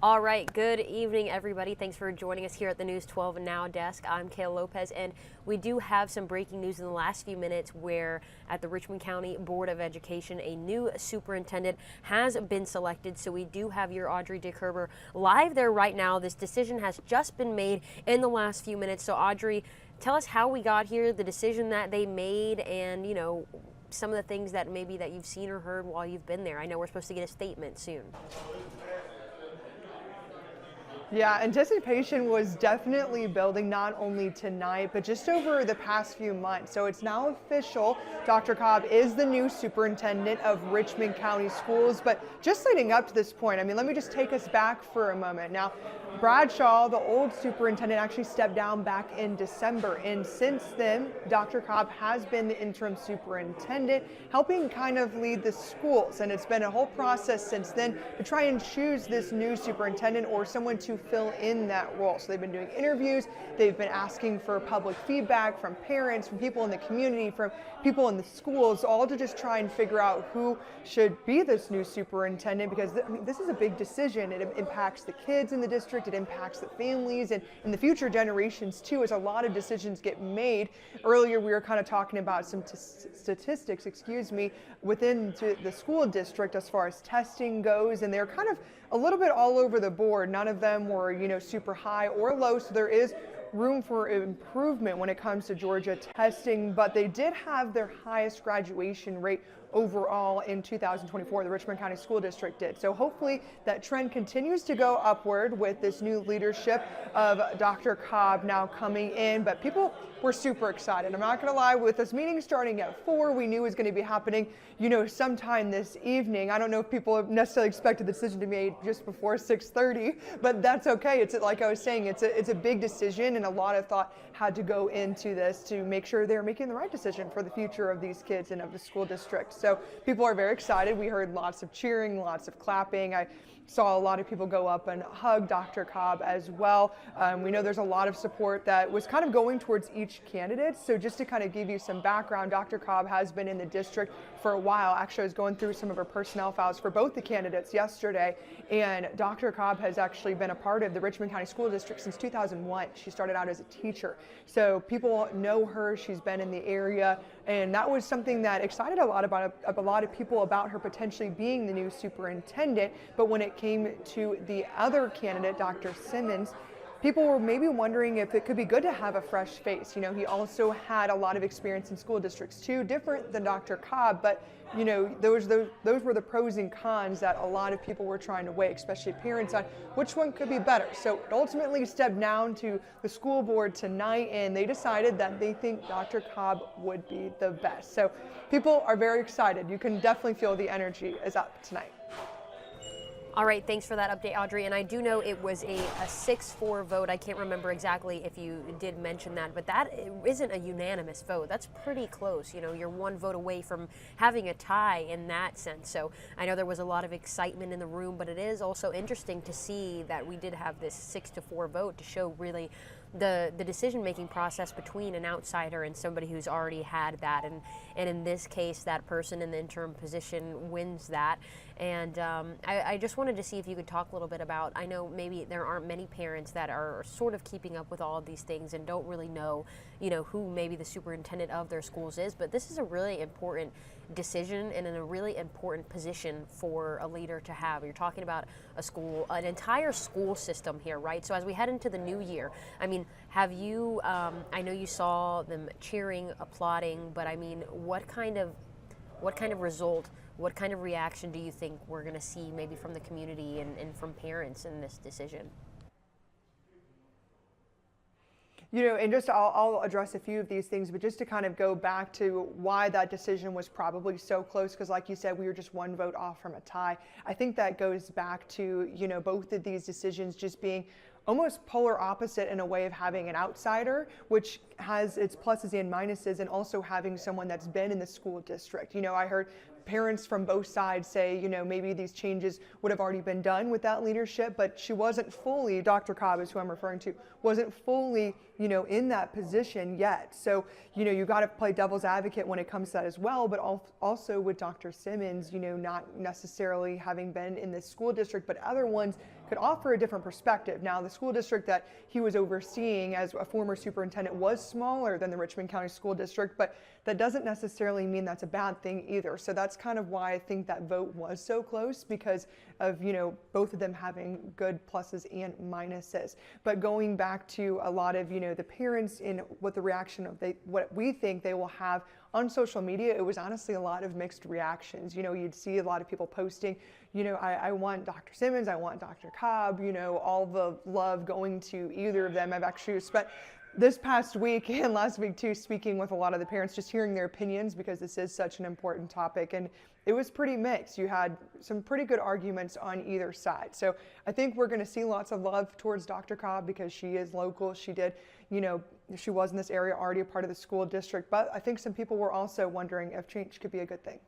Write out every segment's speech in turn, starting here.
All right, good evening, everybody. Thanks for joining us here at the News 12 Now desk. I'm Kayla Lopez, and we do have some breaking news in the last few minutes where at the Richmond County Board of Education, a new superintendent has been selected. So we do have your Audrey DeKerber live there right now. This decision has just been made in the last few minutes. So Audrey, tell us how we got here, the decision that they made, and, some of the things that maybe that you've seen or heard while you've been there. I know we're supposed to get a statement soon. Yeah, anticipation was definitely building not only tonight, but just over the past few months. So it's now official. Dr. Cobb is the new superintendent of Richmond County Schools. But just leading up to this point, let me just take us back for a moment. Now, Bradshaw, the old superintendent, actually stepped down back in December. And since then, Dr. Cobb has been the interim superintendent, helping kind of lead the schools. And it's been a whole process since then to try and choose this new superintendent or someone to fill in that role. So they've been doing interviews, they've been asking for public feedback from parents, from people in the community, from people in the schools, all to just try and figure out who should be this new superintendent, because this is a big decision. It impacts the kids in the district, it impacts the families and the future generations too, as a lot of decisions get made. Earlier we were kind of talking about some statistics, within the school district as far as testing goes, and they're kind of a little bit all over the board. None of them were, super high or low, so there is room for improvement when it comes to Georgia testing, but they did have their highest graduation rate overall in 2024, the Richmond County School District did. So hopefully that trend continues to go upward with this new leadership of Dr. Cobb now coming in, but people were super excited. I'm not going to lie, with this meeting starting at 4, we knew it was going to be happening, sometime this evening. I don't know if people necessarily expected the decision to be made just before 6:30, but that's okay. It's like I was saying, it's a big decision, and a lot of thought had to go into this to make sure they're making the right decision for the future of these kids and of the school district. So people are very excited. We heard lots of cheering, lots of clapping. I saw a lot of people go up and hug Dr. Cobb as well. We know there's a lot of support that was kind of going towards each candidate. So just to kind of give you some background, Dr. Cobb has been in the district for a while. Actually, I was going through some of her personnel files for both the candidates yesterday, and Dr. Cobb has actually been a part of the Richmond County School District since 2001. She started out as a teacher. So people know her. She's been in the area, and that was something that excited a lot of people about her potentially being the new superintendent. But when it came to the other candidate, Dr. Simmons, people were maybe wondering if it could be good to have a fresh face. He also had a lot of experience in school districts too, different than Dr. Cobb, but those were the pros and cons that a lot of people were trying to weigh, especially parents, on which one could be better. So it ultimately stepped down to the school board tonight, and they decided that they think Dr. Cobb would be the best. So people are very excited. You can definitely feel the energy is up tonight. All right, thanks for that update, Audrey. And I do know it was a 6-4 vote. I can't remember exactly if you did mention that, but that isn't a unanimous vote. That's pretty close. You're one vote away from having a tie in that sense. So I know there was a lot of excitement in the room, but it is also interesting to see that we did have this 6-4 vote to show really the decision-making process between an outsider and somebody who's already had that. And in this case, that person in the interim position wins that. And I just wanted to see if you could talk a little bit about, I know maybe there aren't many parents that are sort of keeping up with all of these things and don't really know, who maybe the superintendent of their schools is, but this is a really important decision and in a really important position for a leader to have. You're talking about a school, an entire school system here, right? So as we head into the new year, have you, I know you saw them cheering, applauding, but what kind of result, what kind of reaction do you think we're going to see maybe from the community and from parents in this decision? And just I'll address a few of these things, but just to kind of go back to why that decision was probably so close, because like you said, we were just one vote off from a tie. I think that goes back to, both of these decisions just being almost polar opposite in a way of having an outsider, which has its pluses and minuses, and also having someone that's been in the school district. I heard parents from both sides say, maybe these changes would have already been done with that leadership, but she wasn't fully, Dr. Cobb is who I'm referring to, wasn't fully, in that position yet. So, you got to play devil's advocate when it comes to that as well, but also with Dr. Simmons, not necessarily having been in this school district, but other ones could offer a different perspective. Now, the school district that he was overseeing as a former superintendent was smaller than the Richmond County School District, but that doesn't necessarily mean that's a bad thing either. So that's kind of why I think that vote was so close, because of, both of them having good pluses and minuses. But going back to a lot of, the parents and what the reaction of what we think they will have on social media, it was honestly a lot of mixed reactions. You'd see a lot of people posting, I want Dr. Simmons, I want Dr. Cobb, all the love going to either of them. I've actually spent this past week and last week too speaking with a lot of the parents, just hearing their opinions, because this is such an important topic, and it was pretty mixed. You had some pretty good arguments on either side. So I think we're going to see lots of love towards Dr. Cobb because she is local. She did, she was in this area, already a part of the school district, but I think some people were also wondering if change could be a good thing.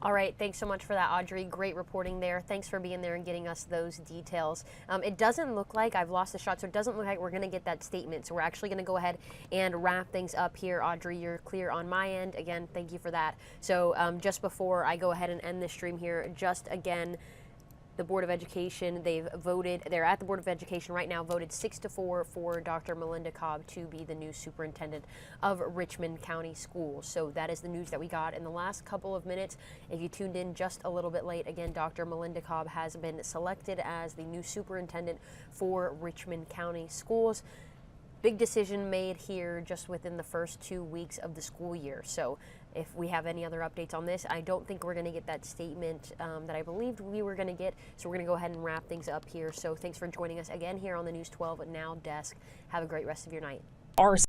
All right, thanks so much for that, Audrey. Great reporting there. Thanks for being there and getting us those details. It doesn't look like, I've lost the shot, so it doesn't look like we're going to get that statement. So we're actually going to go ahead and wrap things up here. Audrey, you're clear on my end. Again, thank you for that. So just before I go ahead and end this stream here, just again, the Board of Education, they're at the Board of Education right now, voted 6-4 for Dr. Malinda Cobb to be the new superintendent of Richmond County Schools. So that is the news that we got in the last couple of minutes. If you tuned in just a little bit late, again, Dr. Malinda Cobb has been selected as the new superintendent for Richmond County Schools. Big decision made here just within the first 2 weeks of the school year. So if we have any other updates on this, I don't think we're going to get that statement that I believed we were going to get. So we're going to go ahead and wrap things up here. So thanks for joining us again here on the News 12 Now desk. Have a great rest of your night.